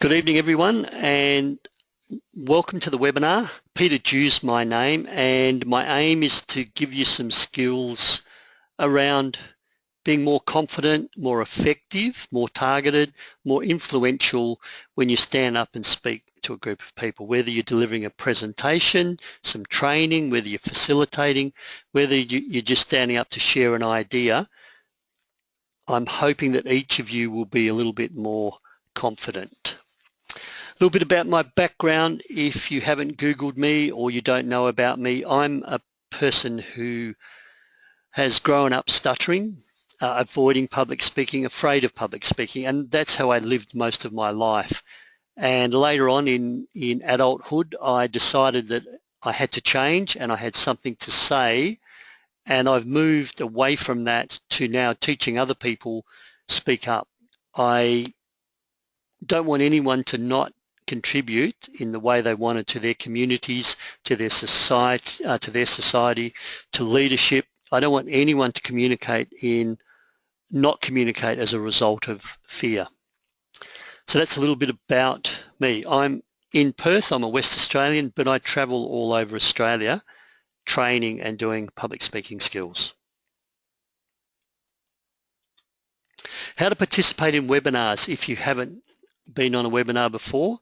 Good evening, everyone, and welcome to the webinar. Peter Dew's my name, and my aim is to give you some skills around being more confident, more effective, more targeted, more influential when you stand up and speak to a group of people, whether you're delivering a presentation, some training, whether you're facilitating, whether you're just standing up to share an idea. I'm hoping that each of you will be a little bit more confident. A little bit about my background. If you haven't Googled me or you don't know about me, I'm a person who has grown up stuttering, avoiding public speaking, afraid of public speaking, and that's how I lived most of my life. And later on in adulthood, I decided that I had to change and I had something to say, and I've moved away from that to now teaching other people speak up. I don't want anyone to not contribute in the way they wanted to their communities, to their society, to leadership. I don't want anyone to not communicate as a result of fear. So that's a little bit about me. I'm in Perth, I'm a West Australian, but I travel all over Australia training and doing public speaking skills. How to participate in webinars if you haven't been on a webinar before.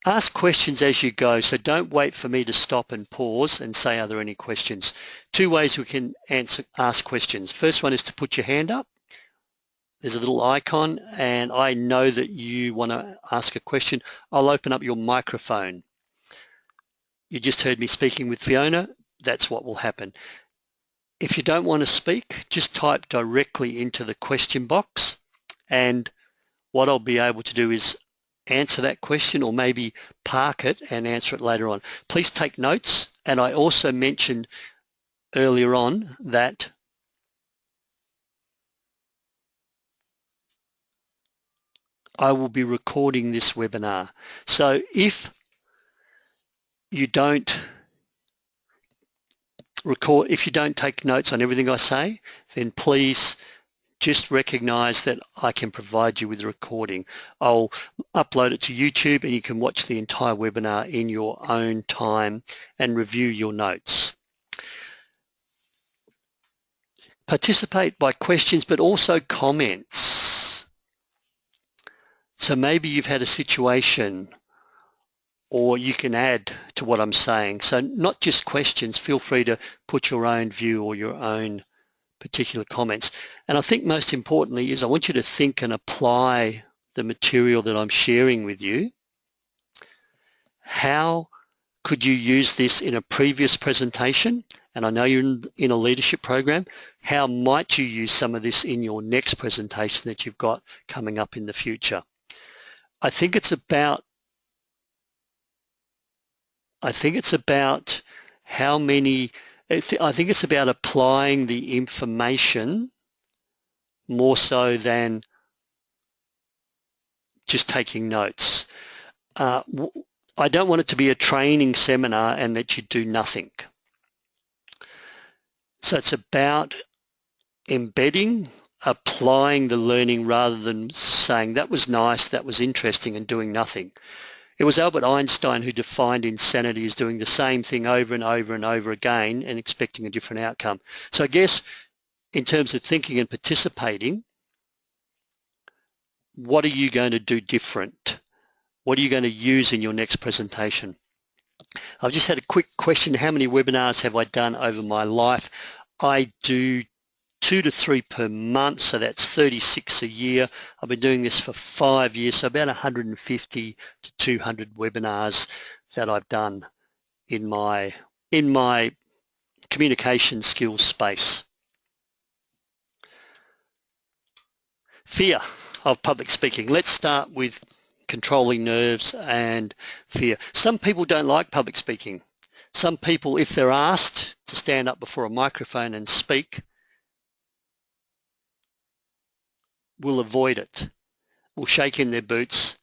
Ask questions as you go, so don't wait for me to stop and pause and say, are there any questions? Two ways we can ask questions. First one is to put your hand up. There's a little icon, and I know that you want to ask a question. I'll open up your microphone. You just heard me speaking with Fiona. That's what will happen. If you don't want to speak, just type directly into the question box, and what I'll be able to do is answer that question or maybe park it and answer it later on. Please take notes, and I also mentioned earlier on that I will be recording this webinar. So if you don't record, if you don't take notes on everything I say, then please just recognize that I can provide you with a recording. I'll upload it to YouTube and you can watch the entire webinar in your own time and review your notes. Participate by questions, but also comments. So maybe you've had a situation or you can add to what I'm saying. So not just questions, feel free to put your own view or your own particular comments. And I think most importantly is I want you to think and apply the material that I'm sharing with you. How could you use this in a previous presentation? And I know you're in a leadership program. How might you use some of this in your next presentation that you've got coming up in the future? I think it's about how many, I think it's about applying the information more so than just taking notes. I don't want it to be a training seminar and that you do nothing. So it's about embedding, applying the learning rather than saying that was nice, that was interesting, and doing nothing. It was Albert Einstein who defined insanity as doing the same thing over and over and over again and expecting a different outcome. So I guess in terms of thinking and participating, what are you going to do different? What are you going to use in your next presentation? I've just had a quick question. How many webinars have I done over my life? I do 2 to 3 per month, so that's 36 a year. I've been doing this for 5 years, so about 150 to 200 webinars that I've done in my communication skills space. Fear of public speaking. Let's start with controlling nerves and fear. Some people don't like public speaking. Some people, if they're asked to stand up before a microphone and speak, will avoid it, will shake in their boots,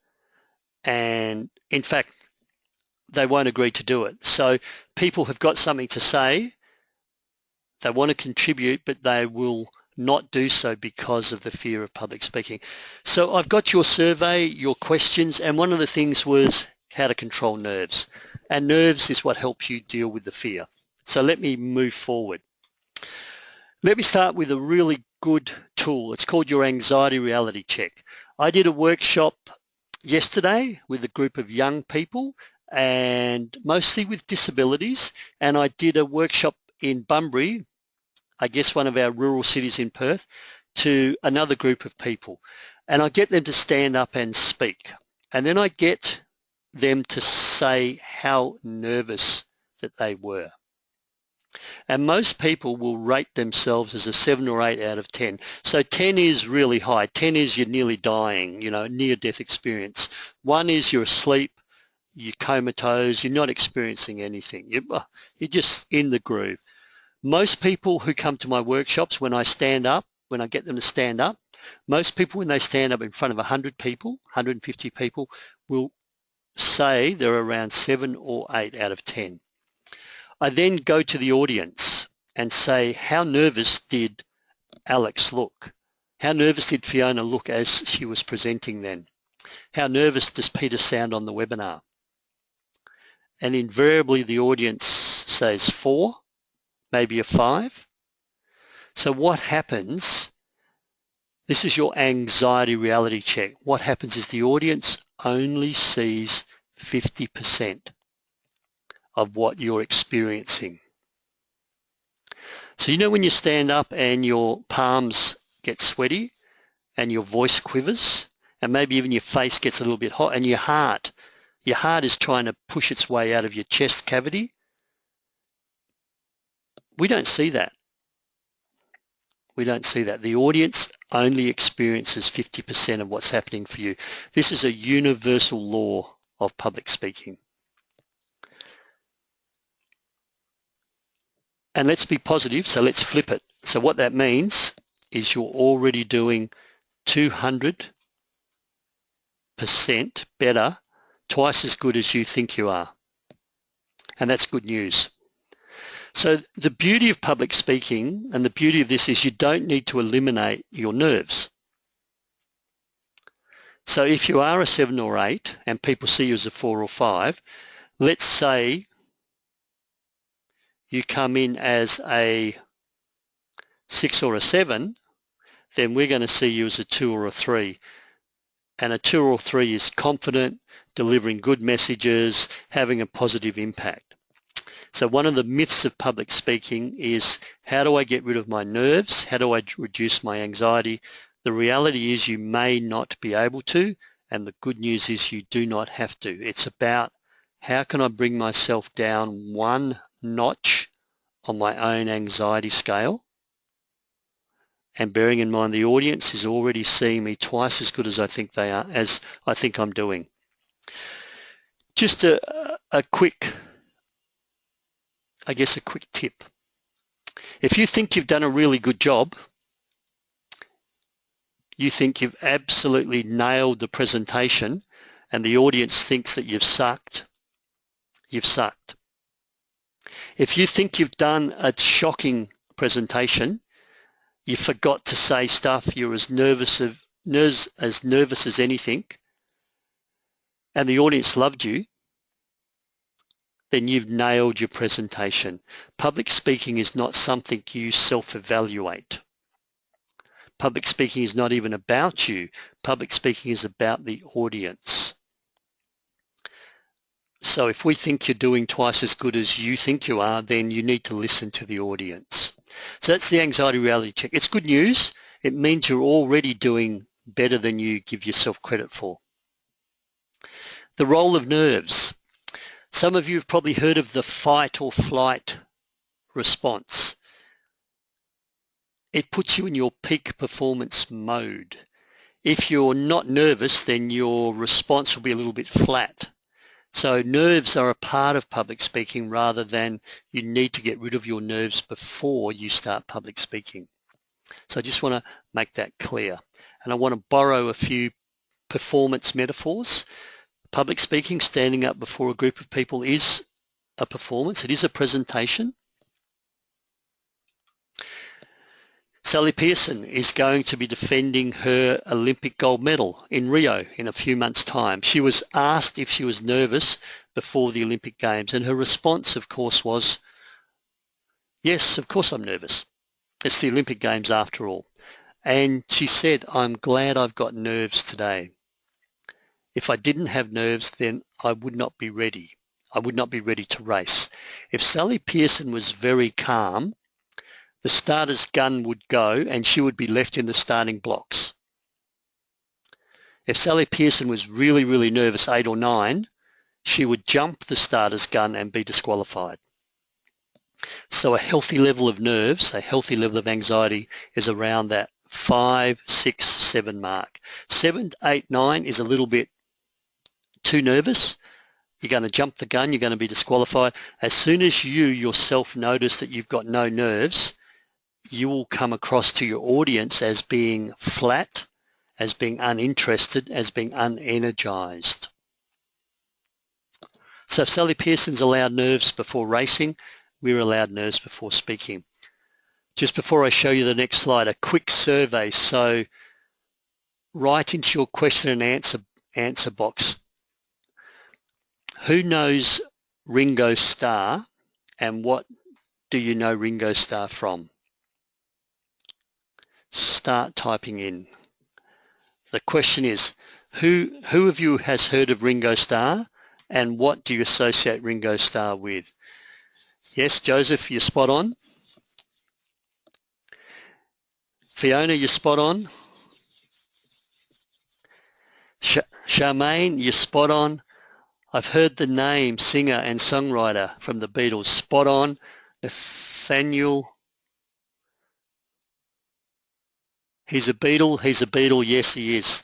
and in fact, they won't agree to do it. So people have got something to say, they want to contribute, but they will not do so because of the fear of public speaking. So I've got your survey, your questions, and one of the things was how to control nerves. And nerves is what helps you deal with the fear. So let me move forward. Let me start with a really good tool. It's called your anxiety reality check. I did a workshop yesterday with a group of young people and mostly with disabilities, and I did a workshop in Bunbury, I guess one of our rural cities in Perth, to another group of people. And I get them to stand up and speak. And then I get them to say how nervous that they were. And most people will rate themselves as a 7 or 8 out of 10. So 10 is really high. 10 is you're nearly dying, near-death experience. 1 is you're asleep, you're comatose, you're not experiencing anything. You're just in the groove. Most people who come to my workshops, when I get them to stand up, most people when they stand up in front of 100 people, 150 people, will say they're around 7 or 8 out of 10. I then go to the audience and say, how nervous did Alex look? How nervous did Fiona look as she was presenting then? How nervous does Peter sound on the webinar? And invariably the audience says 4, maybe a 5. So what happens, this is your anxiety reality check. What happens is the audience only sees 50% of what you're experiencing. So when you stand up and your palms get sweaty and your voice quivers and maybe even your face gets a little bit hot and your heart is trying to push its way out of your chest cavity, we don't see that. We don't see that. The audience only experiences 50% of what's happening for you. This is a universal law of public speaking. And let's be positive, so let's flip it. So what that means is you're already doing 200% better, twice as good as you think you are. And that's good news. So the beauty of public speaking and the beauty of this is you don't need to eliminate your nerves. So if you are a 7 or 8 and people see you as a 4 or 5, let's say you come in as a 6 or a 7, then we're going to see you as a 2 or a 3. And a 2 or 3 is confident, delivering good messages, having a positive impact. So one of the myths of public speaking is, how do I get rid of my nerves? How do I reduce my anxiety? The reality is you may not be able to, and the good news is you do not have to. It's about how can I bring myself down 1 notch on my own anxiety scale, and bearing in mind the audience is already seeing me twice as good as I think they are, as I think I'm doing. Just a quick tip. If you think you've done a really good job, you think you've absolutely nailed the presentation, and the audience thinks that you've sucked, you've sucked. If you think you've done a shocking presentation, you forgot to say stuff, you're as nervous as anything, and the audience loved you, then you've nailed your presentation. Public speaking is not something you self-evaluate. Public speaking is not even about you. Public speaking is about the audience. So if we think you're doing twice as good as you think you are, then you need to listen to the audience. So that's the anxiety reality check. It's good news. It means you're already doing better than you give yourself credit for. The role of nerves. Some of you have probably heard of the fight or flight response. It puts you in your peak performance mode. If you're not nervous, then your response will be a little bit flat. So nerves are a part of public speaking rather than you need to get rid of your nerves before you start public speaking. So I just want to make that clear. And I want to borrow a few performance metaphors. Public speaking, standing up before a group of people, is a performance. It is a presentation. Sally Pearson is going to be defending her Olympic gold medal in Rio in a few months' time. She was asked if she was nervous before the Olympic Games, and her response, of course, was, yes, of course I'm nervous. It's the Olympic Games after all. And she said, I'm glad I've got nerves today. If I didn't have nerves, then I would not be ready. I would not be ready to race. If Sally Pearson was very calm, the starter's gun would go and she would be left in the starting blocks. If Sally Pearson was really, really nervous, 8 or 9, she would jump the starter's gun and be disqualified. So a healthy level of nerves, a healthy level of anxiety is around that 5, 6, 7 mark. 7, 8, 9 is a little bit too nervous. You're going to jump the gun, you're going to be disqualified. As soon as you yourself notice that you've got no nerves, you will come across to your audience as being flat, as being uninterested, as being unenergized. So if Sally Pearson's allowed nerves before racing, we're allowed nerves before speaking. Just before I show you the next slide, a quick survey. So write into your question and answer box, who knows Ringo Starr and what do you know Ringo Starr from? Start typing in. The question is, who of you has heard of Ringo Starr and what do you associate Ringo Starr with? Yes, Joseph, you're spot on. Fiona, you're spot on. Charmaine, you're spot on. I've heard the name, singer and songwriter from the Beatles, spot on. Nathaniel, he's a Beatle, yes he is.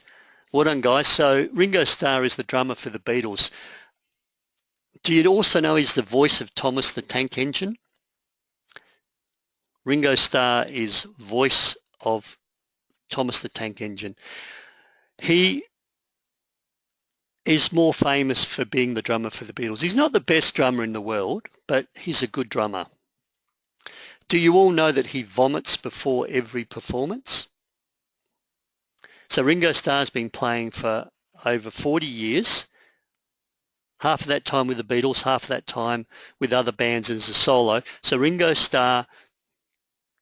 Well done guys. So Ringo Starr is the drummer for the Beatles. Do you also know he's the voice of Thomas the Tank Engine? Ringo Starr is voice of Thomas the Tank Engine. He is more famous for being the drummer for the Beatles. He's not the best drummer in the world, but he's a good drummer. Do you all know that he vomits before every performance? So Ringo Starr's been playing for over 40 years, half of that time with the Beatles, half of that time with other bands as a solo. So Ringo Starr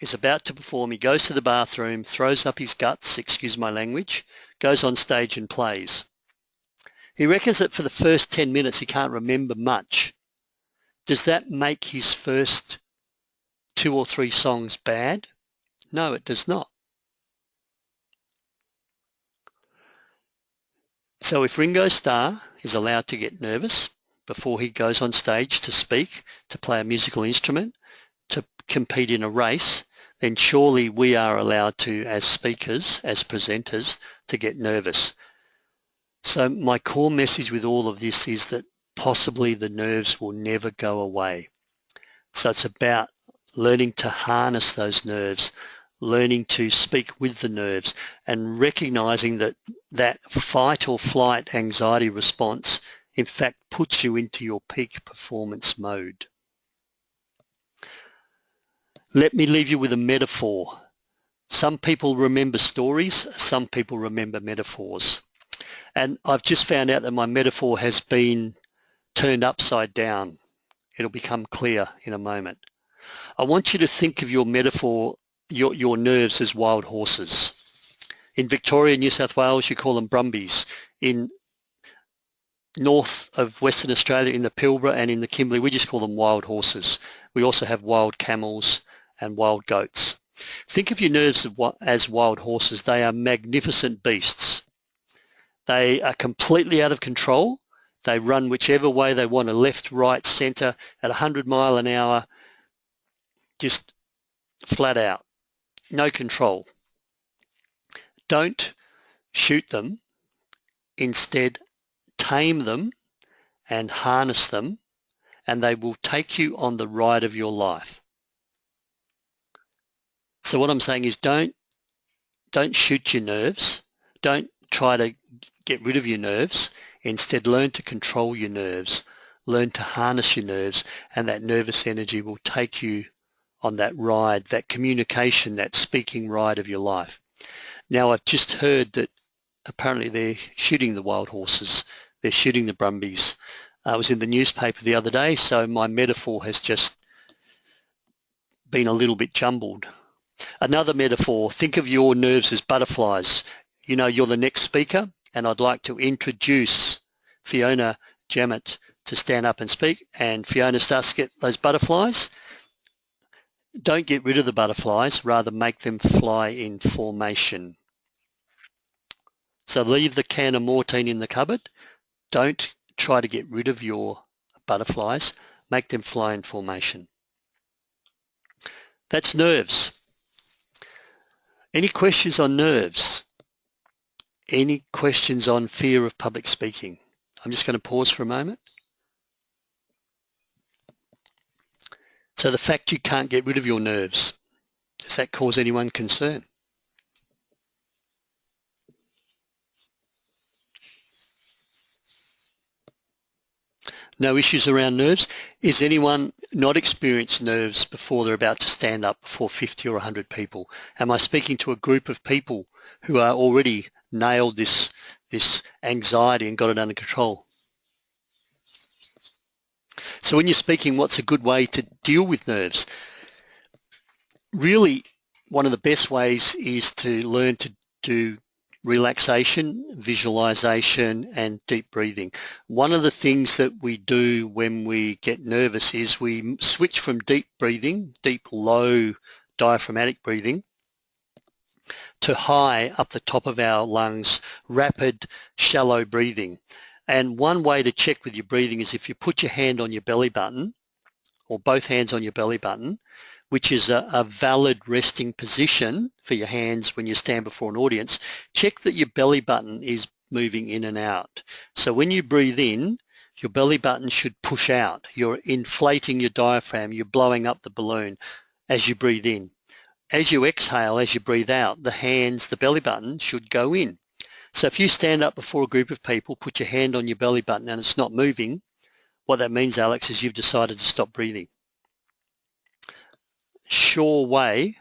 is about to perform, he goes to the bathroom, throws up his guts, excuse my language, goes on stage and plays. He reckons that for the first 10 minutes he can't remember much. Does that make his first 2 or 3 songs bad? No, it does not. So if Ringo Starr is allowed to get nervous before he goes on stage to speak, to play a musical instrument, to compete in a race, then surely we are allowed to, as speakers, as presenters, to get nervous. So my core message with all of this is that possibly the nerves will never go away. So it's about learning to harness those nerves, learning to speak with the nerves and recognizing that that fight or flight anxiety response in fact puts you into your peak performance mode. Let me leave you with a metaphor. Some people remember stories, some people remember metaphors. And I've just found out that my metaphor has been turned upside down. It'll become clear in a moment. I want you to think of your metaphor, your nerves as wild horses. In Victoria, New South Wales, you call them brumbies. In north of Western Australia, in the Pilbara and in the Kimberley, we just call them wild horses. We also have wild camels and wild goats. Think of your nerves as wild horses. They are magnificent beasts. They are completely out of control. They run whichever way they want, left, right, centre, at 100 miles an hour, just flat out, no control. Don't shoot them. Instead, tame them and harness them, and they will take you on the ride of your life. So what I'm saying is don't shoot your nerves. Don't try to get rid of your nerves. Instead, learn to control your nerves. Learn to harness your nerves, and that nervous energy will take you on that ride, that communication, that speaking ride of your life. Now, I've just heard that apparently they're shooting the wild horses, they're shooting the brumbies. I was in the newspaper the other day, so my metaphor has just been a little bit jumbled. Another metaphor, think of your nerves as butterflies. You know, you're the next speaker, and I'd like to introduce Fiona Jamet to stand up and speak, and Fiona starts to get those butterflies. Don't get rid of the butterflies, rather make them fly in formation. So leave the can of Mortein in the cupboard. Don't try to get rid of your butterflies, make them fly in formation. That's nerves. Any questions on nerves? Any questions on fear of public speaking? I'm just going to pause for a moment. So the fact you can't get rid of your nerves, does that cause anyone concern? No issues around nerves? Is anyone not experienced nerves before they're about to stand up before 50 or 100 people? Am I speaking to a group of people who are already nailed this anxiety and got it under control? So when you're speaking, what's a good way to deal with nerves? Really, one of the best ways is to learn to do relaxation, visualization, and deep breathing. One of the things that we do when we get nervous is we switch from deep breathing, deep, low diaphragmatic breathing, to high up the top of our lungs, rapid, shallow breathing. And one way to check with your breathing is if you put your hand on your belly button, or both hands on your belly button, which is a valid resting position for your hands when you stand before an audience, check that your belly button is moving in and out. So when you breathe in, your belly button should push out. You're inflating your diaphragm, you're blowing up the balloon as you breathe in. As you exhale, as you breathe out, the hands, the belly button should go in. So if you stand up before a group of people, put your hand on your belly button and it's not moving, what that means, Alex, is you've decided to stop breathing. Sure way,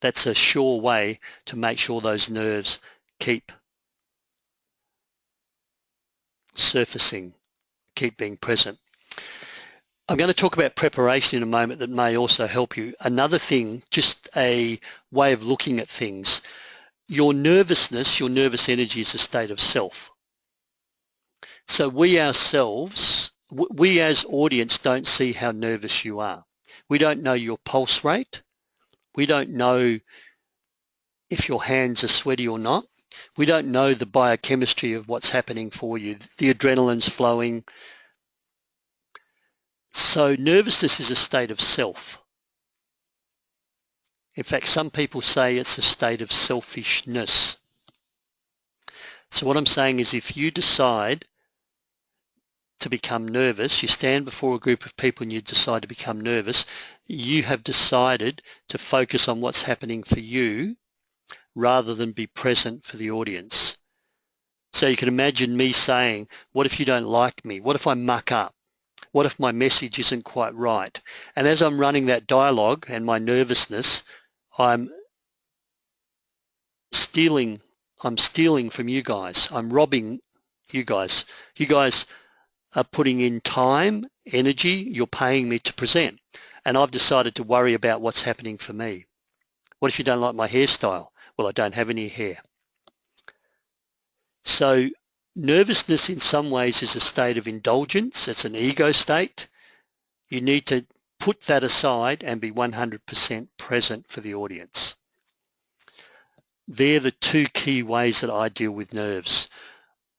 that's a sure way to make sure those nerves keep surfacing, keep being present. I'm going to talk about preparation in a moment that may also help you. Another thing, just a way of looking at things. Your nervousness, your nervous energy is a state of self. So we ourselves, we as audience don't see how nervous you are. We don't know your pulse rate. We don't know if your hands are sweaty or not. We don't know the biochemistry of what's happening for you. The adrenaline's flowing. So nervousness is a state of self. In fact, some people say it's a state of selfishness. So what I'm saying is if you decide to become nervous, you stand before a group of people and you decide to become nervous, you have decided to focus on what's happening for you rather than be present for the audience. So you can imagine me saying, what if you don't like me? What if I muck up? What if my message isn't quite right? And as I'm running that dialogue and my nervousness, I'm stealing from you guys. I'm robbing you guys. You guys are putting in time, energy, you're paying me to present. And I've decided to worry about what's happening for me. What if you don't like my hairstyle? Well, I don't have any hair. So nervousness in some ways is a state of indulgence. It's an ego state. You need to put that aside and be 100% present for the audience. They're the two key ways that I deal with nerves.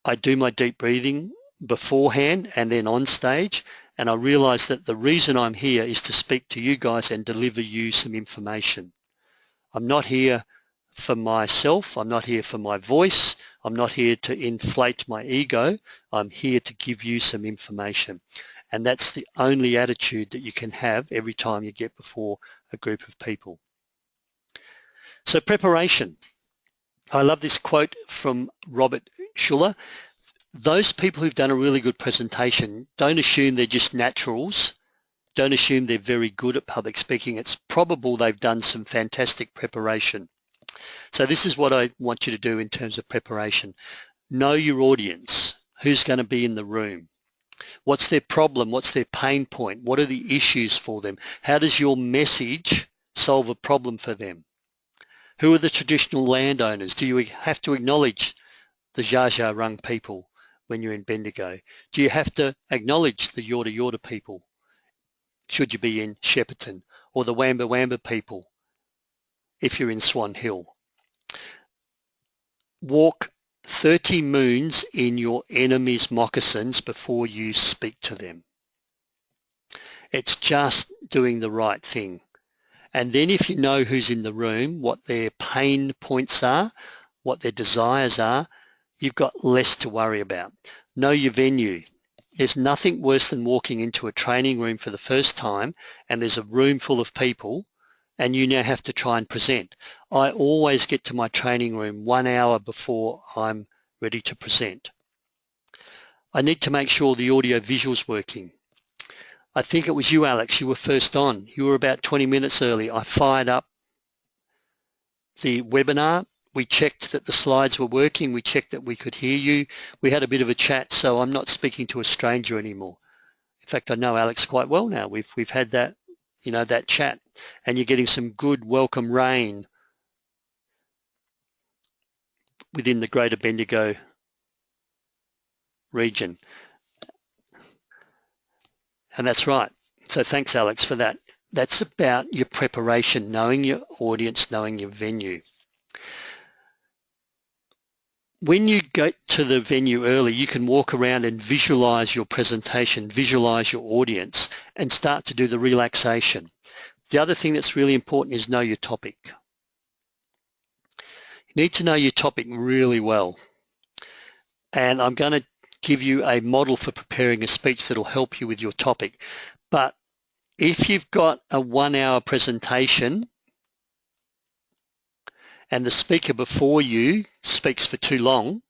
I do my deep breathing beforehand and then on stage, and I realize that the reason I'm here is to speak to you guys and deliver you some information. I'm not here for myself, I'm not here for my voice, I'm not here to inflate my ego, I'm here to give you some information. And that's the only attitude that you can have every time you get before a group of people. So preparation. I love this quote from Robert Schuller. Those people who've done a really good presentation, don't assume they're just naturals Don't assume they're very good at public speaking. It's probable they've done some fantastic preparation. So this is what I want you to do in terms of preparation. Know your audience. Who's going to be in the room? What's their problem? What's their pain point? What are the issues for them? How does your message solve a problem for them? Who are the traditional landowners? Do you have to acknowledge the Dja Dja Wurrung people when you're in Bendigo? Do you have to acknowledge the Yorta Yorta people should you be in Shepparton, or the Wamba Wamba people if you're in Swan Hill? Walk 30 moons in your enemy's moccasins before you speak to them. It's just doing the right thing. And then if you know who's in the room, what their pain points are, what their desires are, you've got less to worry about. Know your venue. There's nothing worse than walking into a training room for the first time and there's a room full of people and you now have to try and present. I always get to my training room 1 hour before I'm ready to present. I need to make sure the audio visual's working. I think it was you, Alex, you were first on. You were about 20 minutes early. I fired up the webinar. We checked that the slides were working. We checked that we could hear you. We had a bit of a chat, so I'm not speaking to a stranger anymore. In fact, I know Alex quite well now. We've had that, that chat, and you're getting some good welcome rain within the Greater Bendigo region. And that's right. So thanks, Alex, for that. That's about your preparation, knowing your audience, knowing your venue. When you go to the venue early, you can walk around and visualize your presentation, visualize your audience, and start to do the relaxation. The other thing that's really important is know your topic. You need to know your topic really well. And I'm going to give you a model for preparing a speech that'll help you with your topic. But if you've got a 1 hour presentation and the speaker before you speaks for too long,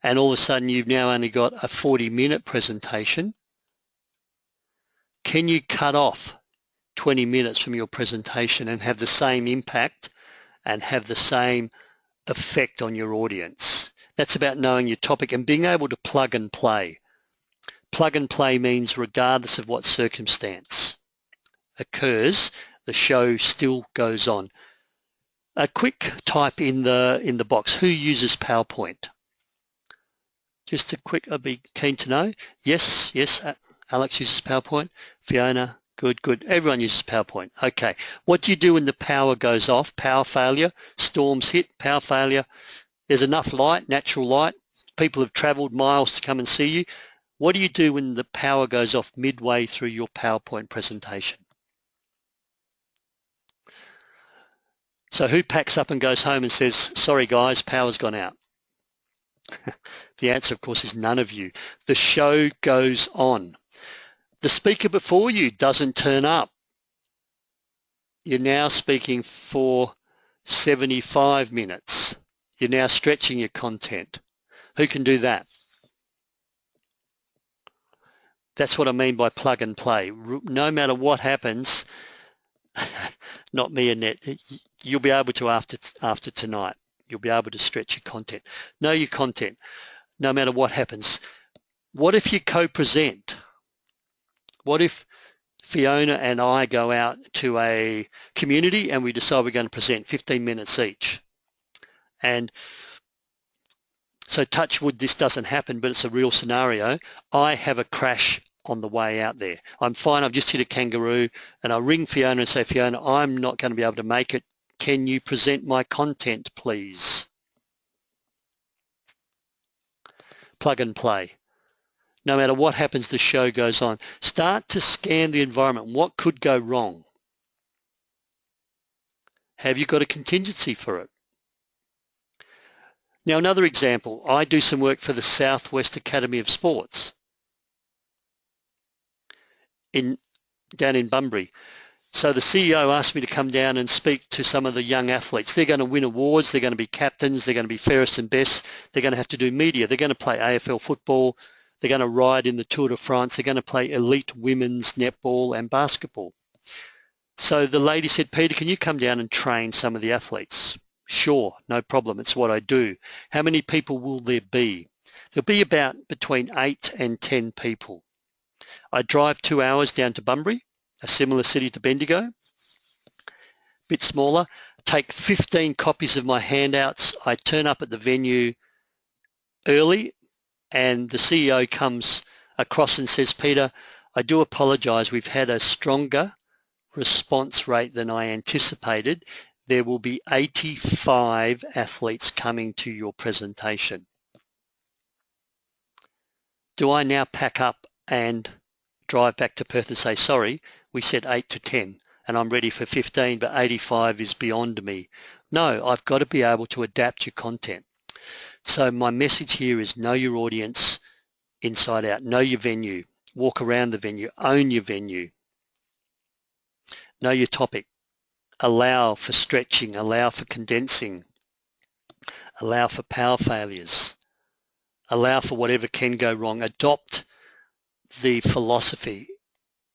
and all of a sudden you've now only got a 40-minute presentation, can you cut off 20 minutes from your presentation and have the same impact and have the same effect on your audience? That's about knowing your topic and being able to plug and play. Plug and play means regardless of what circumstance occurs, the show still goes on. A quick type in the box, who uses PowerPoint? Just a quick, I'd be keen to know. Yes, Alex uses PowerPoint. Fiona, good. Everyone uses PowerPoint. Okay, what do you do when the power goes off? Power failure, storms hit, power failure. There's enough light, natural light. People have traveled miles to come and see you. What do you do when the power goes off midway through your PowerPoint presentation? So who packs up and goes home and says, sorry guys, power's gone out? The answer, of course, is none of you. The show goes on. The speaker before you doesn't turn up. You're now speaking for 75 minutes. You're now stretching your content. Who can do that? That's what I mean by plug and play. No matter what happens, not me, Annette, you'll be able to after tonight. You'll be able to stretch your content. Know your content, no matter what happens. What if you co-present? What if Fiona and I go out to a community and we decide we're going to present 15 minutes each? And so touch wood, this doesn't happen, but it's a real scenario. I have a crash on the way out there. I'm fine, I've just hit a kangaroo, and I ring Fiona and say, Fiona, I'm not going to be able to make it. Can you present my content, please? Plug and play. No matter what happens, the show goes on. Start to scan the environment. What could go wrong? Have you got a contingency for it? Now, another example, I do some work for the Southwest Academy of Sports down in Bunbury. So the CEO asked me to come down and speak to some of the young athletes. They're going to win awards, they're going to be captains, they're going to be fairest and best, they're going to have to do media, they're going to play AFL football, They're going to ride in the Tour de France. They're going to play elite women's netball and basketball. So the lady said, Peter, can you come down and train some of the athletes? Sure, no problem. It's what I do. How many people will there be? There'll be about between 8 and 10 people. I drive 2 hours down to Bunbury, a similar city to Bendigo, bit smaller, take 15 copies of my handouts. I turn up at the venue early and the CEO comes across and says, Peter, I do apologise, we've had a stronger response rate than I anticipated. There will be 85 athletes coming to your presentation. Do I now pack up and drive back to Perth and say, sorry, we said 8 to 10 and I'm ready for 15, but 85 is beyond me? No, I've got to be able to adapt your content. So my message here is know your audience inside out, know your venue, walk around the venue, own your venue, know your topic, allow for stretching, allow for condensing, allow for power failures, allow for whatever can go wrong. Adopt the philosophy.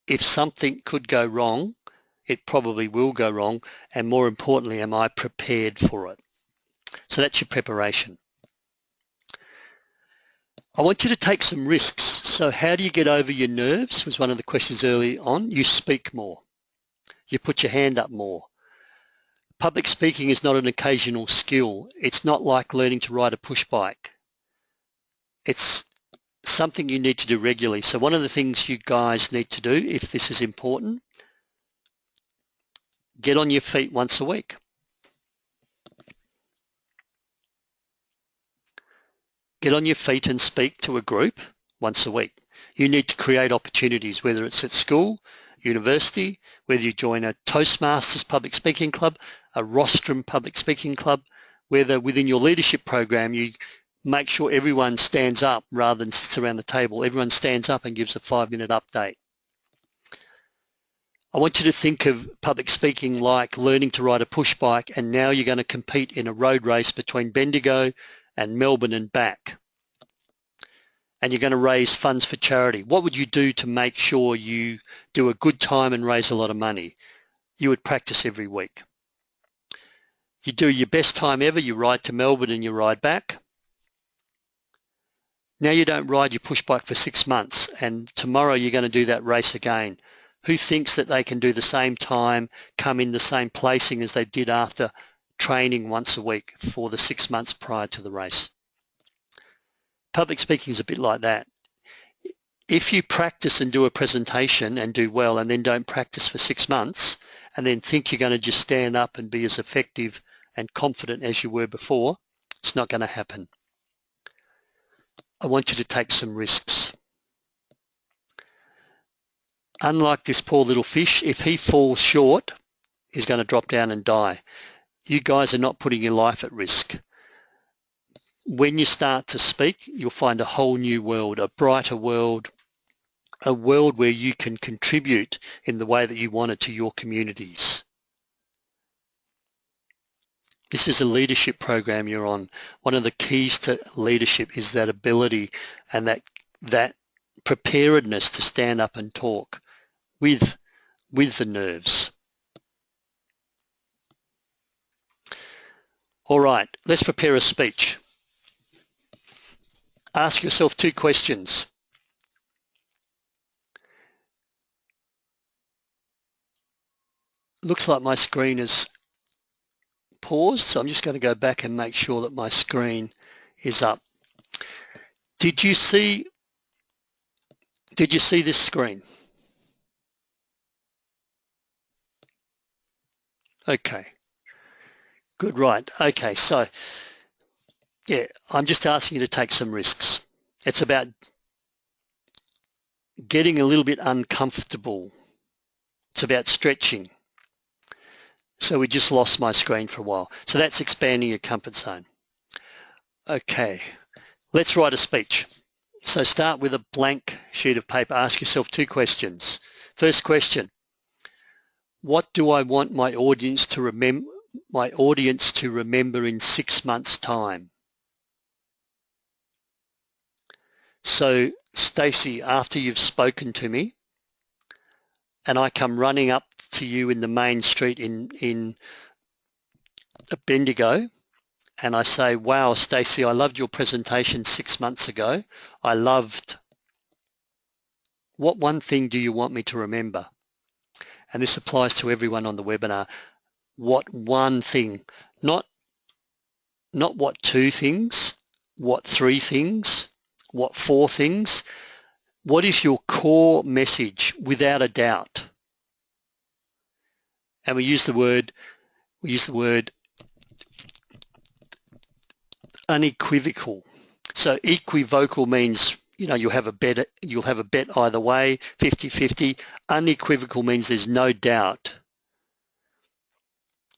If something could go wrong, it probably will go wrong, and more importantly, am I prepared for it? So that's your preparation. I want you to take some risks. So how do you get over your nerves was one of the questions early on. You speak more. You put your hand up more. Public speaking is not an occasional skill. It's not like learning to ride a push bike. It's something you need to do regularly. So one of the things you guys need to do, if this is important, get on your feet once a week. Get on your feet and speak to a group once a week. You need to create opportunities, whether it's at school, university, whether you join a Toastmasters public speaking club, a Rostrum public speaking club, whether within your leadership program you make sure everyone stands up rather than sits around the table. Everyone stands up and gives a 5-minute update. I want you to think of public speaking like learning to ride a push bike, and now you're going to compete in a road race between Bendigo and Melbourne and back. And you're going to raise funds for charity. What would you do to make sure you do a good time and raise a lot of money? You would practice every week. You do your best time ever, you ride to Melbourne and you ride back. Now you don't ride your push bike for 6 months, and tomorrow you're going to do that race again. Who thinks that they can do the same time, come in the same placing as they did after training once a week for the 6 months prior to the race? Public speaking is a bit like that. If you practice and do a presentation and do well and then don't practice for 6 months and then think you're going to just stand up and be as effective and confident as you were before, it's not going to happen. I want you to take some risks. Unlike this poor little fish, if he falls short, he's going to drop down and die. You guys are not putting your life at risk. When you start to speak, you'll find a whole new world, a brighter world, a world where you can contribute in the way that you want it to your communities. This is a leadership program you're on. One of the keys to leadership is that ability and that preparedness to stand up and talk with the nerves. All right, let's prepare a speech. Ask yourself 2 questions. Looks like my screen is paused, so I'm just going to go back and make sure that my screen is up. Did you see this screen? Okay, good, right. Okay, so yeah, I'm just asking you to take some risks. It's about getting a little bit uncomfortable. It's about stretching. So we just lost my screen for a while. So that's expanding your comfort zone. Okay, let's write a speech. So start with a blank sheet of paper. Ask yourself 2 questions. First question, what do I want my audience to remember in 6 months' time? So Stacey, after you've spoken to me and I come running up to you in the main street in Bendigo and I say, wow, Stacey, I loved your presentation 6 months ago. I loved, what one thing do you want me to remember? And this applies to everyone on the webinar. What one thing, not what two things, what three things, what four things. What is your core message without a doubt? And we use the word unequivocal. So equivocal means, you know, you'll have a bet either way, 50-50. Unequivocal means there's no doubt.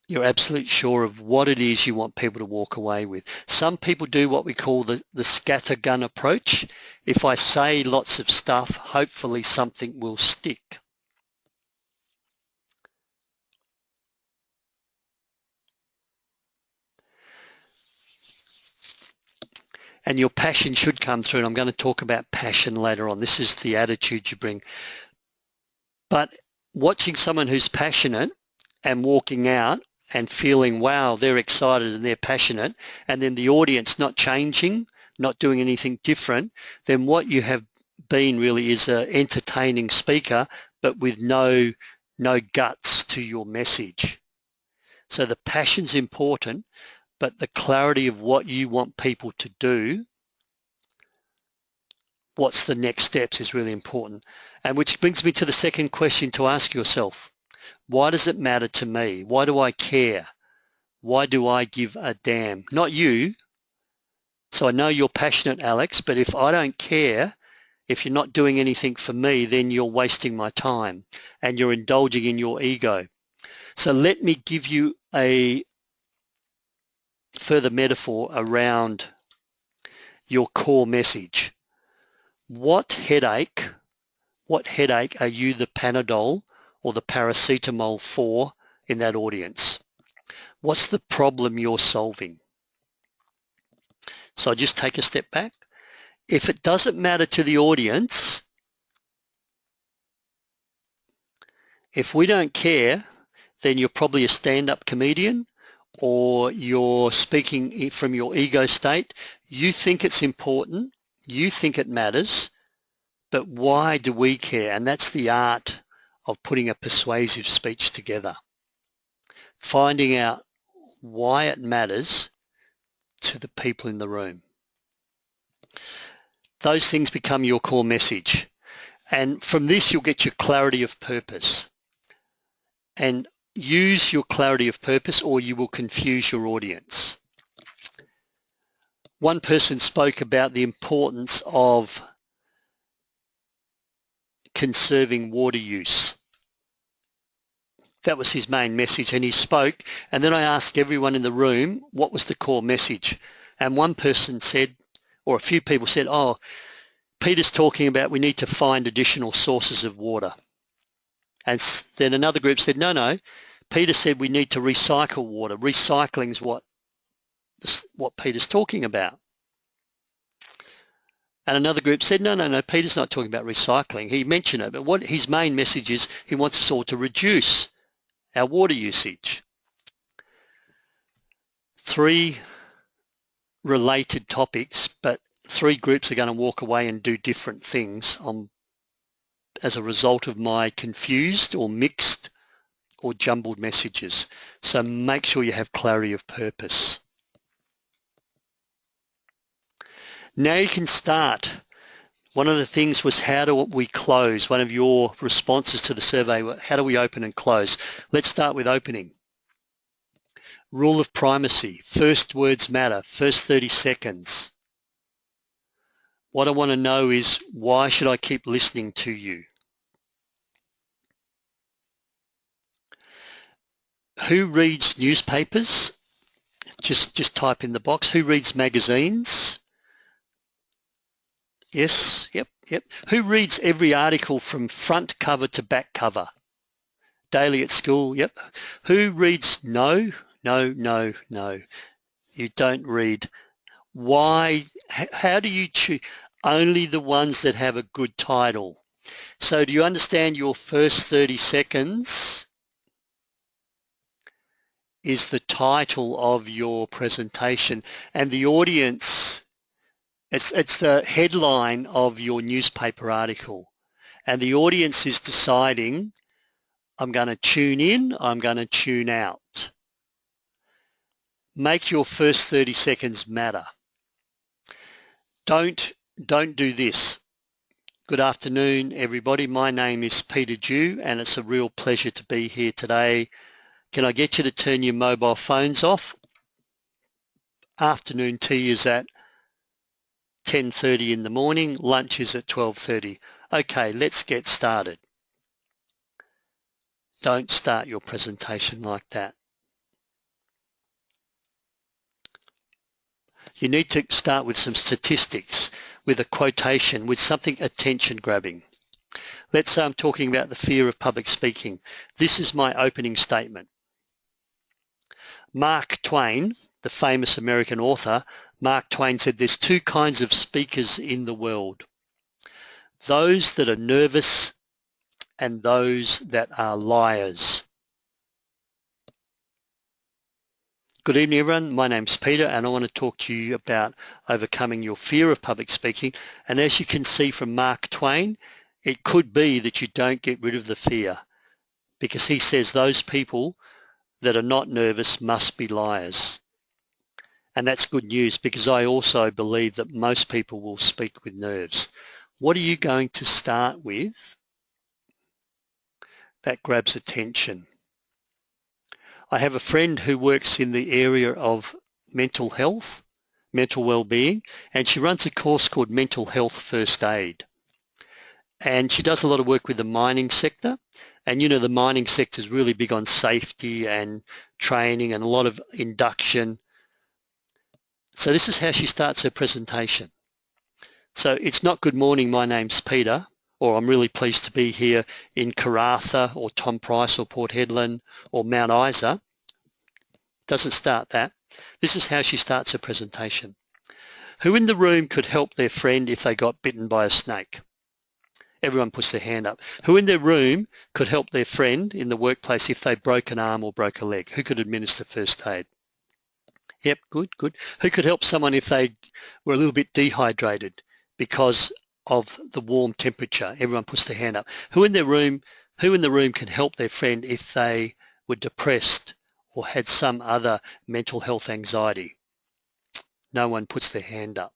You're absolutely sure of what it is you want people to walk away with. Some people do what we call the scattergun approach. If I say lots of stuff, hopefully something will stick. And your passion should come through, and I'm going to talk about passion later on. This is the attitude you bring. But watching someone who's passionate and walking out and feeling, wow, they're excited and they're passionate, and then the audience not changing, not doing anything different, then what you have been really is an entertaining speaker, but with no guts to your message. So the passion's important, but the clarity of what you want people to do, what's the next steps, is really important. And which brings me to the second question to ask yourself. Why does it matter to me? Why do I care? Why do I give a damn? Not you. So I know you're passionate, Alex, but if I don't care, if you're not doing anything for me, then you're wasting my time and you're indulging in your ego. So let me give you a further metaphor around your core message. What headache are you the Panadol or the paracetamol for in that audience? What's the problem you're solving? So just take a step back. If it doesn't matter to the audience, if we don't care, then you're probably a stand-up comedian or you're speaking from your ego state. You think it's important, you think it matters, but why do we care? And that's the art of putting a persuasive speech together. Finding out why it matters to the people in the room. Those things become your core message. And from this, you'll get your clarity of purpose. And use your clarity of purpose or you will confuse your audience. One person spoke about the importance of conserving water use. That was his main message, and he spoke, and then I asked everyone in the room what was the core message, and one person said, or a few people said, oh, Peter's talking about we need to find additional sources of water. And then another group said, no, Peter said we need to recycle water. Recycling is what Peter's talking about. And another group said, no, Peter's not talking about recycling. He mentioned it, but what his main message is, he wants us all to reduce our water usage. Three related topics, but three groups are going to walk away and do different things as a result of my confused or mixed or jumbled messages. So make sure you have clarity of purpose. Now you can start. One of the things was, how do we close? One of your responses to the survey, how do we open and close? Let's start with opening. Rule of primacy, first words matter, first 30 seconds. What I want to know is, why should I keep listening to you? Who reads newspapers? Just type in the box. Who reads magazines? Yes, yep. Who reads every article from front cover to back cover? Daily at school, yep. Who reads no? You don't read. Why? How do you choose? only the ones that have a good title. So do you understand your first 30 seconds is the title of your presentation, and the audience, it's the headline of your newspaper article, and the audience is deciding, I'm going to tune in, I'm going to tune out. Make your first 30 seconds matter. Don't do this. Good afternoon, everybody. My name is Peter Dew, and it's a real pleasure to be here today. Can I get you to turn your mobile phones off? Afternoon tea is at 10:30 in the morning. Lunch is at 12:30. Okay, let's get started. Don't start your presentation like that. You need to start with some statistics, with a quotation, with something attention-grabbing. Let's say I'm talking about the fear of public speaking. This is my opening statement. Mark Twain, the famous American author, Mark Twain said there's two kinds of speakers in the world. Those that are nervous and those that are liars. Good evening, everyone. My name's Peter, and I want to talk to you about overcoming your fear of public speaking. And as you can see from Mark Twain, it could be that you don't get rid of the fear, because he says those people that are not nervous must be liars. And that's good news, because I also believe that most people will speak with nerves. What are you going to start with that grabs attention? I have a friend who works in the area of mental health, mental well-being, and she runs a course called Mental Health First Aid. And she does a lot of work with the mining sector. And you know, the mining sector is really big on safety and training and a lot of induction. So this is how she starts her presentation. So it's not good morning, my name's Peter, or I'm really pleased to be here in Karratha or Tom Price or Port Hedland or Mount Isa. Doesn't start that. This is how she starts her presentation. Who in the room could help their friend if they got bitten by a snake? Everyone puts their hand up. Who in their room could help their friend in the workplace if they broke an arm or broke a leg? Who could administer first aid? Yep, good. Who could help someone if they were a little bit dehydrated because of the warm temperature? Everyone puts their hand up. Who in the room can help their friend if they were depressed or had some other mental health anxiety? No one puts their hand up.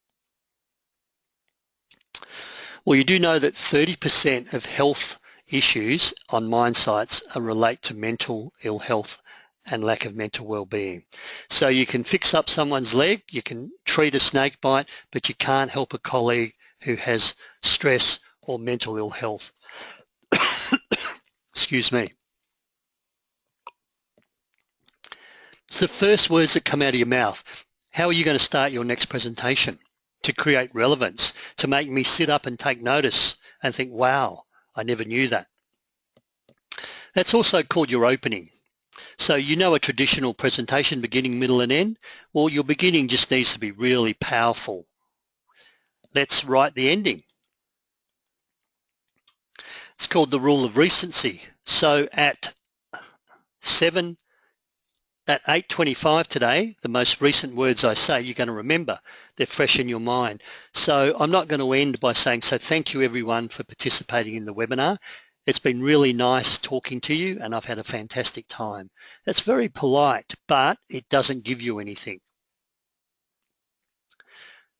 Well, you do know that 30% of health issues on mine sites relate to mental ill health and lack of mental well-being. So you can fix up someone's leg, you can treat a snake bite, but you can't help a colleague who has stress or mental ill health. Excuse me. It's the first words that come out of your mouth. How are you going to start your next presentation? To create relevance, to make me sit up and take notice and think, wow, I never knew that. That's also called your opening. So you know a traditional presentation, beginning, middle and end? Well, your beginning just needs to be really powerful. Let's write the ending. It's called the rule of recency. So at 8:25 today, the most recent words I say, you're going to remember. They're fresh in your mind. So I'm not going to end by saying, so thank you everyone for participating in the webinar. It's been really nice talking to you and I've had a fantastic time. That's very polite, but it doesn't give you anything.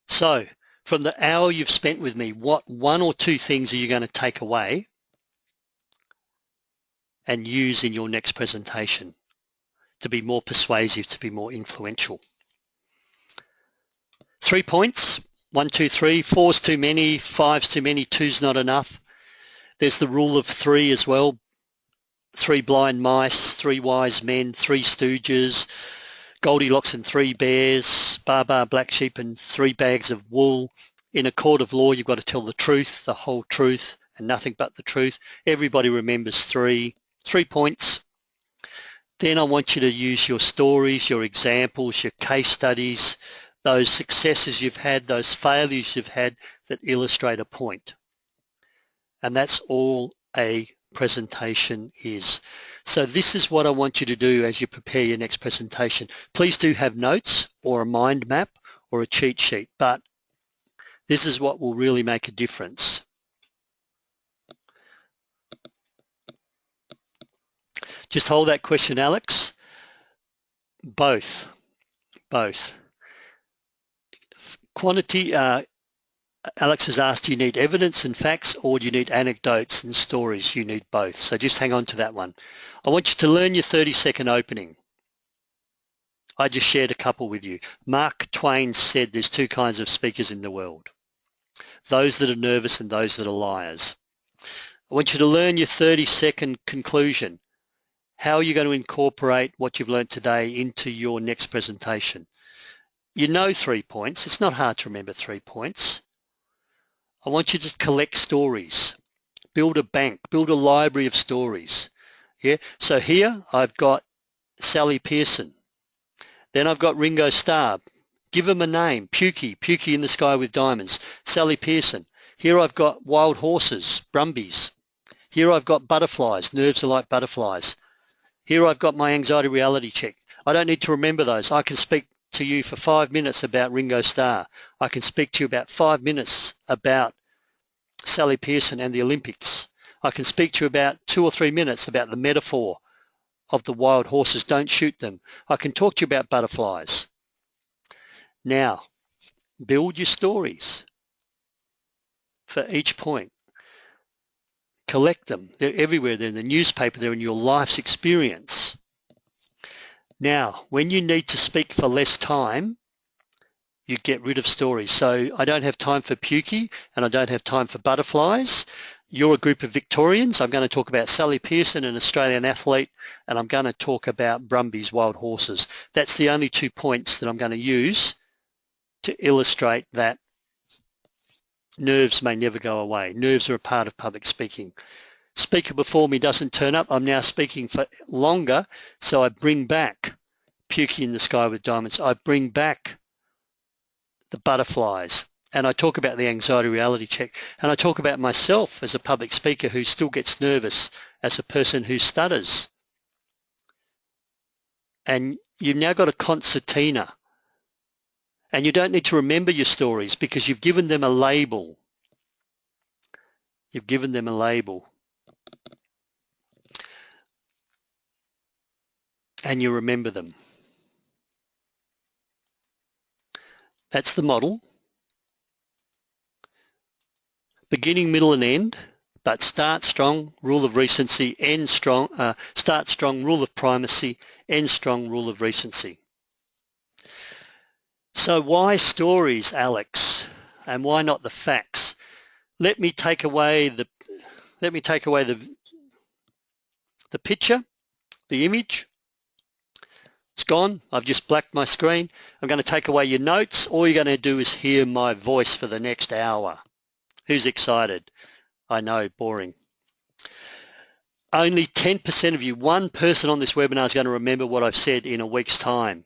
So from the hour you've spent with me, what one or two things are you going to take away and use in your next presentation to be more persuasive, to be more influential? 3 points, 1, 2, 3, 4's too many, 5's too many, 2's not enough. There's the rule of 3 as well. 3 blind mice, 3 wise men, 3 stooges, Goldilocks and 3 bears, Bar, black sheep and 3 bags of wool. In a court of law, you've got to tell the truth, the whole truth and nothing but the truth. Everybody remembers 3 points. Then I want you to use your stories, your examples, your case studies, those successes you've had, those failures you've had that illustrate a point. And that's all a presentation is. So this is what I want you to do as you prepare your next presentation. Please do have notes or a mind map or a cheat sheet, but this is what will really make a difference. Just hold that question, Alex. Both. Quantity, Alex has asked, do you need evidence and facts or do you need anecdotes and stories? You need both. So just hang on to that one. I want you to learn your 30-second opening. I just shared a couple with you. Mark Twain said there's two kinds of speakers in the world. Those that are nervous and those that are liars. I want you to learn your 30-second conclusion. How are you going to incorporate what you've learned today into your next presentation? You know 3 points. It's not hard to remember 3 points. I want you to collect stories. Build a bank. Build a library of stories. Yeah. So here I've got Sally Pearson. Then I've got Ringo Starr. Give him a name. Pukey in the Sky with Diamonds. Sally Pearson. Here I've got wild horses, Brumbies. Here I've got butterflies. Nerves are like butterflies. Here I've got my anxiety reality check. I don't need to remember those. I can speak to you for 5 minutes about Ringo Starr. I can speak to you about 5 minutes about Sally Pearson and the Olympics. I can speak to you about 2 or 3 minutes about the metaphor of the wild horses. Don't shoot them. I can talk to you about butterflies. Now, build your stories for each point. Collect them. They're everywhere. They're in the newspaper. They're in your life's experience. Now, when you need to speak for less time, you get rid of stories. So I don't have time for Pukey and I don't have time for butterflies. You're a group of Victorians. I'm going to talk about Sally Pearson, an Australian athlete, and I'm going to talk about Brumbies, wild horses. That's the only 2 points that I'm going to use to illustrate that nerves may never go away. Nerves are a part of public speaking. Speaker before me doesn't turn up. I'm now speaking for longer, so I bring back Pukey in the Sky with Diamonds. I bring back the butterflies, and I talk about the anxiety reality check, and I talk about myself as a public speaker who still gets nervous, as a person who stutters. And you've now got a concertina, and you don't need to remember your stories because you've given them a label. You've given them a label. And you remember them. That's the model. Beginning, middle and end, but start strong, rule of recency, end strong, start strong, rule of primacy, end strong, rule of recency. So why stories, Alex? And why not the facts? Let me take away the picture, the image. It's gone. I've just blacked my screen. I'm going to take away your notes. All you're going to do is hear my voice for the next hour. Who's excited? I know, boring. Only 10% of you, one person on this webinar is going to remember what I've said in a week's time.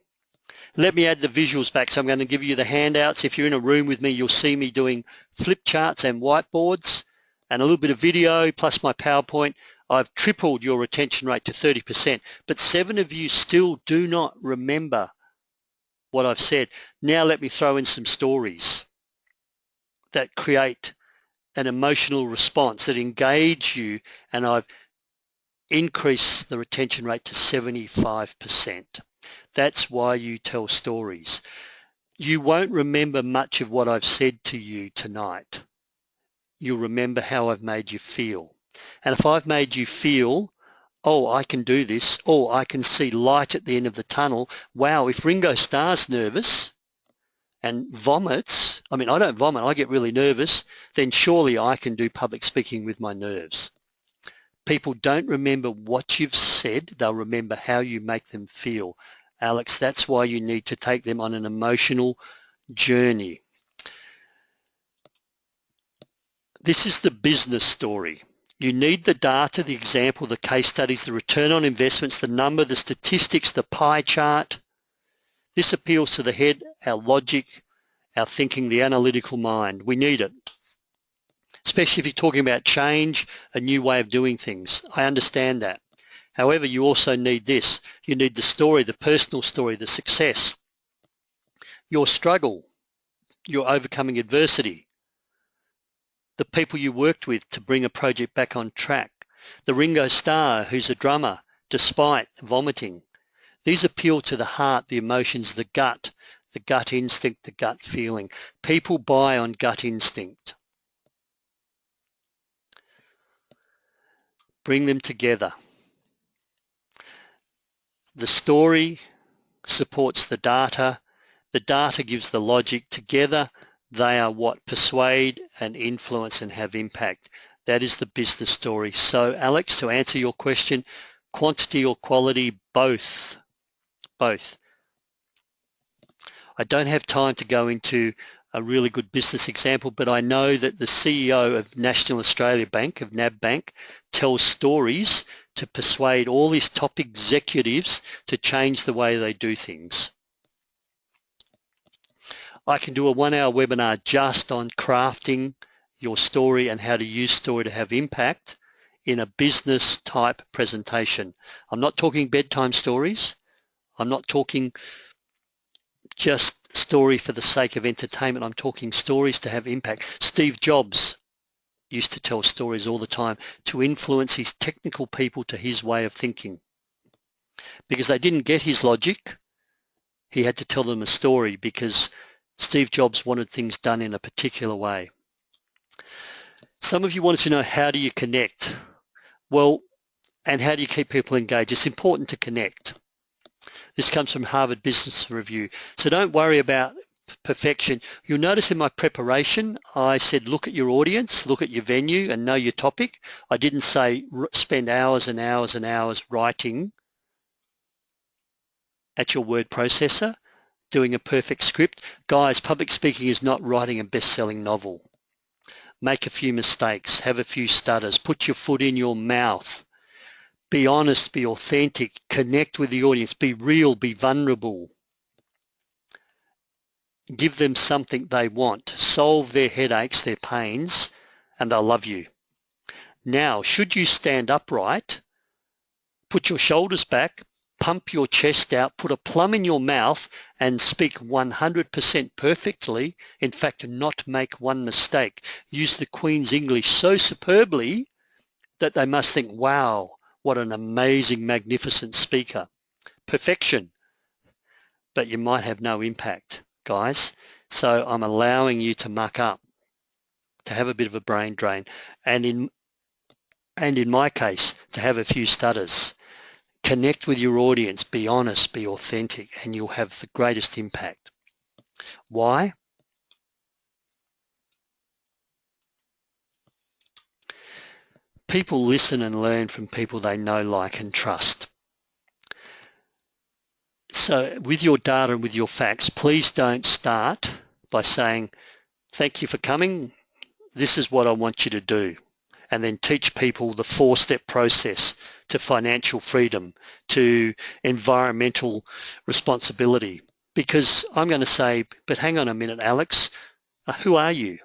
Let me add the visuals back. So I'm going to give you the handouts. If you're in a room with me, you'll see me doing flip charts and whiteboards and a little bit of video plus my PowerPoint. I've tripled your retention rate to 30%, but 7 of you still do not remember what I've said. Now let me throw in some stories that create an emotional response, that engage you, and I've increased the retention rate to 75%. That's why you tell stories. You won't remember much of what I've said to you tonight. You'll remember how I've made you feel. And if I've made you feel, oh, I can do this, oh, I can see light at the end of the tunnel. Wow, if Ringo Starr's nervous and vomits, I mean, I don't vomit, I get really nervous, then surely I can do public speaking with my nerves. People don't remember what you've said, they'll remember how you make them feel. Alex, that's why you need to take them on an emotional journey. This is the business story. You need the data, the example, the case studies, the return on investments, the number, the statistics, the pie chart. This appeals to the head, our logic, our thinking, the analytical mind. We need it, especially if you're talking about change, a new way of doing things. I understand that. However, you also need this. You need the story, the personal story, the success, your struggle, your overcoming adversity, the people you worked with to bring a project back on track, the Ringo Starr who's a drummer despite vomiting. These appeal to the heart, the emotions, the gut instinct, the gut feeling. People buy on gut instinct. Bring them together. The story supports the data gives the logic. Together, they are what persuade and influence and have impact. That is the business story. So Alex, to answer your question, quantity or quality, both. Both. I don't have time to go into a really good business example, but I know that the CEO of National Australia Bank, of NAB Bank, tells stories to persuade all his top executives to change the way they do things. I can do a 1-hour webinar just on crafting your story and how to use story to have impact in a business type presentation. I'm not talking bedtime stories. I'm not talking just story for the sake of entertainment. I'm talking stories to have impact. Steve Jobs used to tell stories all the time to influence his technical people to his way of thinking. Because they didn't get his logic, he had to tell them a story because Steve Jobs wanted things done in a particular way. Some of you wanted to know, how do you connect? Well, and how do you keep people engaged? It's important to connect. This comes from Harvard Business Review. So don't worry about perfection. You'll notice in my preparation, I said look at your audience, look at your venue and know your topic. I didn't say spend hours and hours and hours writing at your word processor, doing a perfect script. Guys, public speaking is not writing a best-selling novel. Make a few mistakes, have a few stutters, put your foot in your mouth. Be honest, be authentic, connect with the audience, be real, be vulnerable. Give them something they want, solve their headaches, their pains, and they'll love you. Now, should you stand upright, put your shoulders back, pump your chest out, put a plum in your mouth and speak 100% perfectly, in fact, not make one mistake. Use the Queen's English so superbly that they must think, wow, what an amazing, magnificent speaker. Perfection, but you might have no impact, guys. So I'm allowing you to muck up, to have a bit of a brain drain, and in my case, to have a few stutters. Connect with your audience, be honest, be authentic, and you'll have the greatest impact. Why? People listen and learn from people they know, like, and trust. So with your data and with your facts, please don't start by saying, thank you for coming, this is what I want you to do, and then teach people the 4-step process to financial freedom, to environmental responsibility. Because I'm going to say, but hang on a minute, Alex, who are you?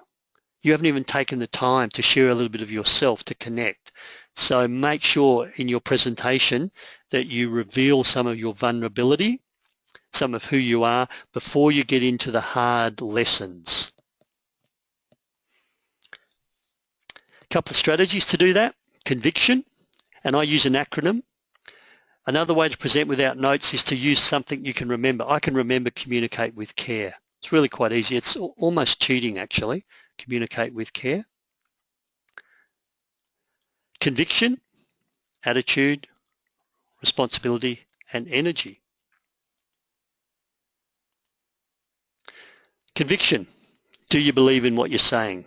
You haven't even taken the time to share a little bit of yourself, to connect. So make sure in your presentation that you reveal some of your vulnerability, some of who you are, before you get into the hard lessons. A couple of strategies to do that. Conviction, and I use an acronym. Another way to present without notes is to use something you can remember. I can remember communicate with care. It's really quite easy. It's almost cheating, actually. Communicate with care. Conviction, attitude, responsibility, and energy. Conviction. Do you believe in what you're saying?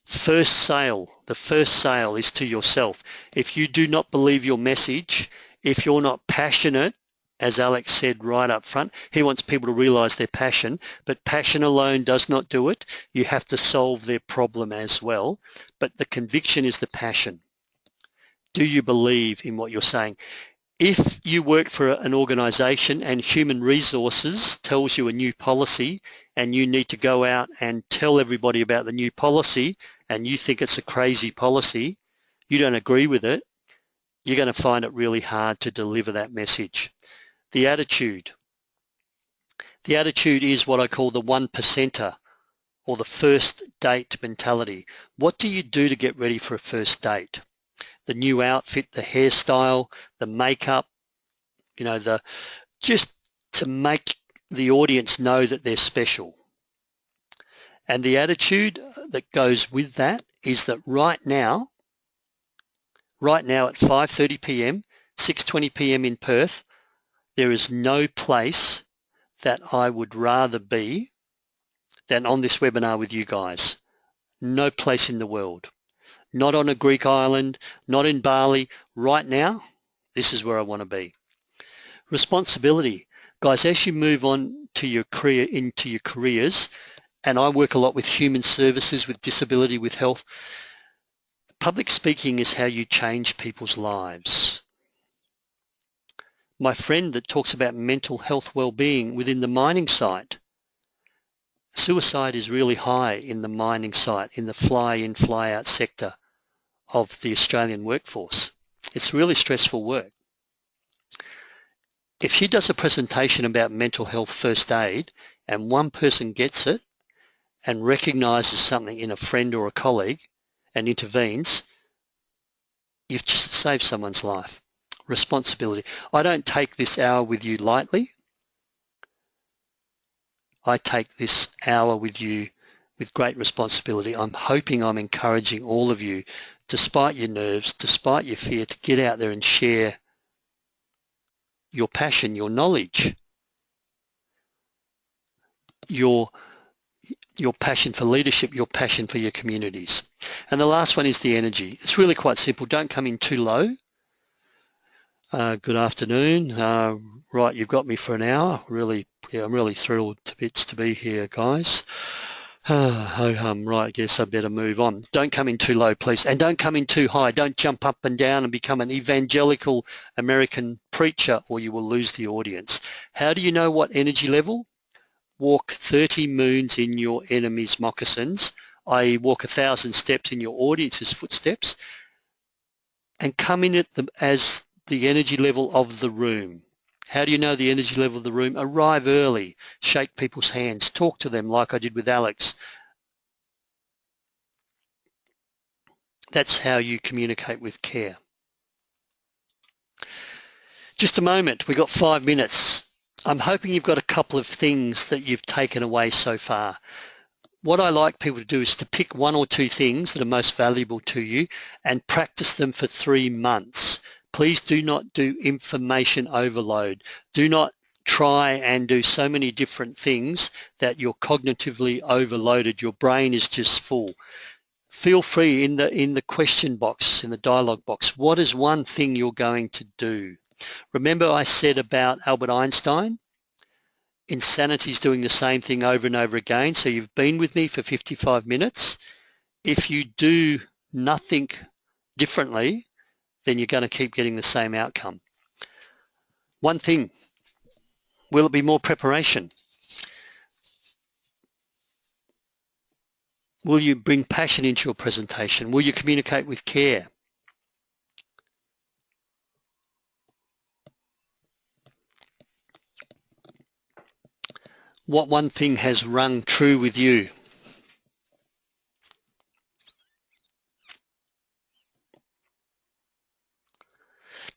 First sale, the first sale is to yourself. If you do not believe your message, if you're not passionate, as Alex said right up front, he wants people to realize their passion, but passion alone does not do it. You have to solve their problem as well. But the conviction is the passion. Do you believe in what you're saying? If you work for an organisation and human resources tells you a new policy and you need to go out and tell everybody about the new policy and you think it's a crazy policy, you don't agree with it, you're going to find it really hard to deliver that message. The attitude. The attitude is what I call the 1%er or the first date mentality. What do you do to get ready for a first date? The new outfit, the hairstyle, the makeup, just to make the audience know that they're special. And the attitude that goes with that is that right now at 5:30 p.m, 6:20 p.m. in Perth, there is no place that I would rather be than on this webinar with you guys. No place in the world. Not on a Greek island, not in Bali. Right now, this is where I want to be. Responsibility. Guys, as you move on to your career, into your careers, and I work a lot with human services, with disability, with health, public speaking is how you change people's lives. My friend that talks about mental health well-being within the mining site, suicide is really high in the mining site, in the fly-in, fly-out sector of the Australian workforce. It's really stressful work. If she does a presentation about mental health first aid and one person gets it and recognises something in a friend or a colleague and intervenes, you've just saved someone's life. Responsibility. I don't take this hour with you lightly. I take this hour with you with great responsibility. I'm hoping I'm encouraging all of you, despite your nerves, despite your fear, to get out there and share your passion, your knowledge, your passion for leadership, your passion for your communities. And the last one is the energy. It's really quite simple. Don't come in too low. Good afternoon. Right, you've got me for an hour. Really, I'm really thrilled to bits to be here, guys. Right, I guess I better move on. Don't come in too low, please, and don't come in too high. Don't jump up and down and become an evangelical American preacher, or you will lose the audience. How do you know what energy level? Walk 30 moons in your enemy's moccasins, i.e. walk 1,000 steps in your audience's footsteps, and come in at them as the energy level of the room. How do you know the energy level of the room? Arrive early, shake people's hands, talk to them like I did with Alex. That's how you communicate with care. Just a moment, we've got 5 minutes. I'm hoping you've got a couple of things that you've taken away so far. What I like people to do is to pick 1 or 2 things that are most valuable to you and practice them for 3 months. Please do not do information overload. Do not try and do so many different things that you're cognitively overloaded. Your brain is just full. Feel free in the question box, in the dialogue box, what is one thing you're going to do? Remember I said about Albert Einstein? Insanity is doing the same thing over and over again. So you've been with me for 55 minutes. If you do nothing differently, then you're going to keep getting the same outcome. One thing, will it be more preparation? Will you bring passion into your presentation? Will you communicate with care? What one thing has rung true with you?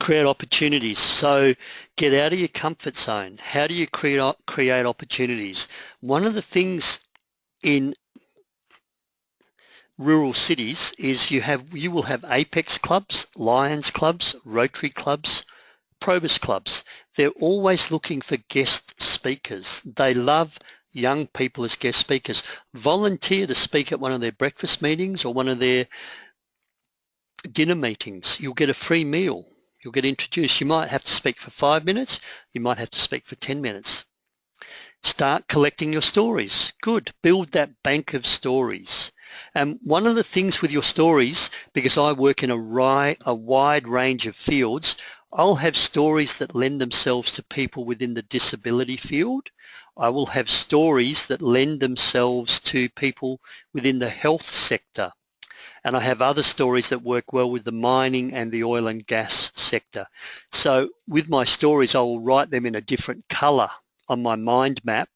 Create opportunities. So get out of your comfort zone. How do you create opportunities? One of the things in rural cities is you will have Apex clubs, Lions clubs, Rotary clubs, Probus clubs. They're always looking for guest speakers. They love young people as guest speakers. Volunteer to speak at one of their breakfast meetings or one of their dinner meetings. You'll get a free meal. You'll get introduced. You might have to speak for 5 minutes. You might have to speak for 10 minutes. Start collecting your stories. Good. Build that bank of stories. And one of the things with your stories, because I work in a wide range of fields, I'll have stories that lend themselves to people within the disability field. I will have stories that lend themselves to people within the health sector. And I have other stories that work well with the mining and the oil and gas sector. So with my stories, I will write them in a different colour on my mind map.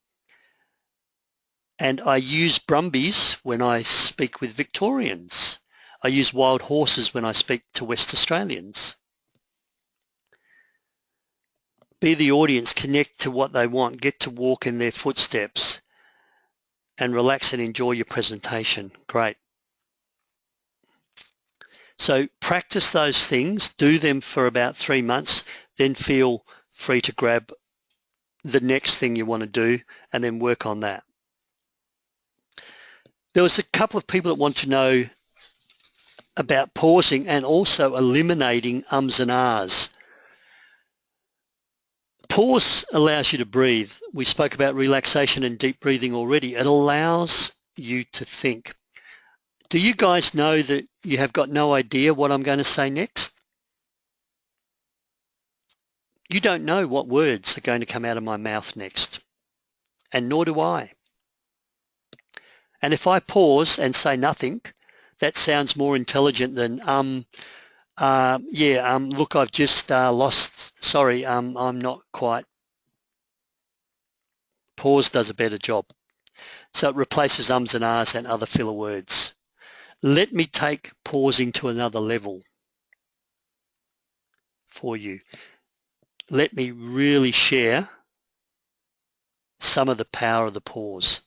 And I use Brumbies when I speak with Victorians. I use wild horses when I speak to West Australians. Be the audience, connect to what they want, get to walk in their footsteps and relax and enjoy your presentation. Great. So practice those things, do them for about 3 months, then feel free to grab the next thing you want to do and then work on that. There was a couple of people that want to know about pausing and also eliminating ums and ahs. Pause allows you to breathe. We spoke about relaxation and deep breathing already. It allows you to think. Do you guys know that you have got no idea what I'm going to say next? You don't know what words are going to come out of my mouth next, and nor do I. And if I pause and say nothing, that sounds more intelligent than look, I've just lost, sorry, I'm not quite. Pause does a better job. So it replaces ums and ahs and other filler words. Let me take pausing to another level for you. Let me really share some of the power of the pause.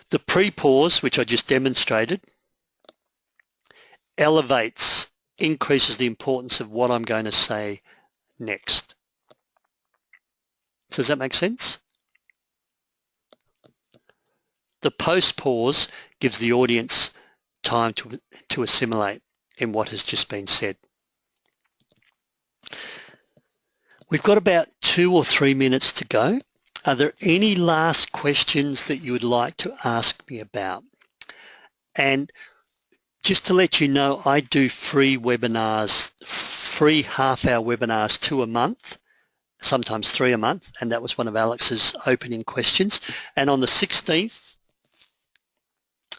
The pre-pause, which I just demonstrated, elevates, increases the importance of what I'm going to say next. Does that make sense? The post-pause gives the audience time to assimilate in what has just been said. We've got about 2 or 3 minutes to go. Are there any last questions that you would like to ask me about? And just to let you know, I do free webinars, free half-hour webinars, 2 a month, sometimes 3 a month, and that was one of Alex's opening questions. And on the 16th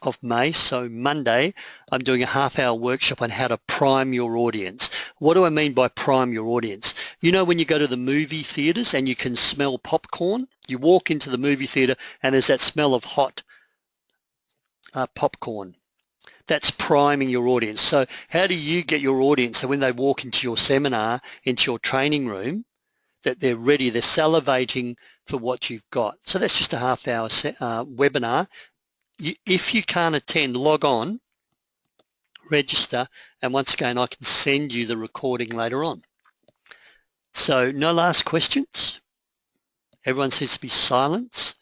of May, so Monday, I'm doing a half-hour workshop on how to prime your audience. What do I mean by prime your audience? You know when you go to the movie theaters and you can smell popcorn? You walk into the movie theater and there's that smell of hot popcorn. That's priming your audience. So how do you get your audience so when they walk into your seminar, into your training room, that they're ready, they're salivating for what you've got? So that's just a half-hour webinar. If you can't attend, log on, register, and once again, I can send you the recording later on. So no last questions? Everyone seems to be silent.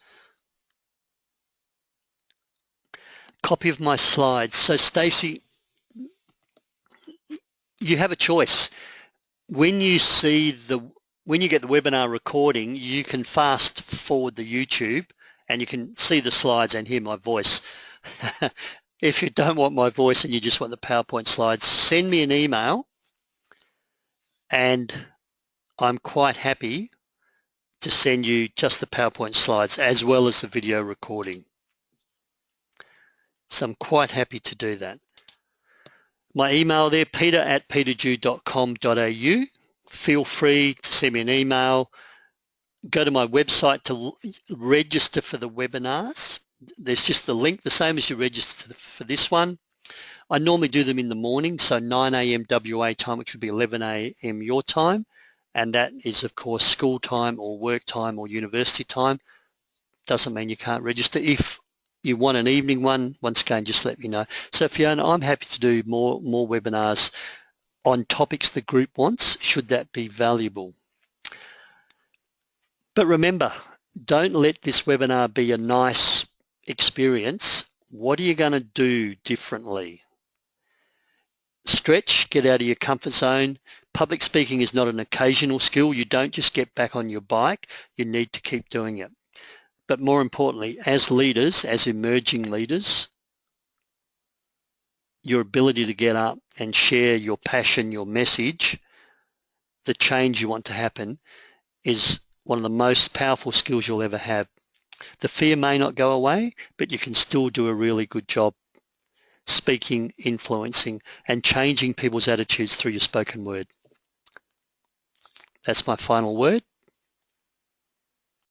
Copy of my slides. So Stacey, you have a choice. When you get the webinar recording, you can fast forward the YouTube and you can see the slides and hear my voice. If you don't want my voice and you just want the PowerPoint slides, send me an email and I'm quite happy to send you just the PowerPoint slides as well as the video recording. So I'm quite happy to do that. My email there, peter@peterdew.com.au. Feel free to send me an email. Go to my website to register for the webinars. There's just the link, the same as you register for this one. I normally do them in the morning, so 9 a.m. WA time, which would be 11 a.m. your time. And that is, of course, school time or work time or university time. Doesn't mean you can't register. If you want an evening one, once again, just let me know. So Fiona, I'm happy to do more webinars on topics the group wants, should that be valuable. But remember, don't let this webinar be a nice experience. What are you going to do differently? Stretch, get out of your comfort zone. Public speaking is not an occasional skill. You don't just get back on your bike. You need to keep doing it. But more importantly, as leaders, as emerging leaders, your ability to get up and share your passion, your message, the change you want to happen, is one of the most powerful skills you'll ever have. The fear may not go away, but you can still do a really good job speaking, influencing, and changing people's attitudes through your spoken word. That's my final word.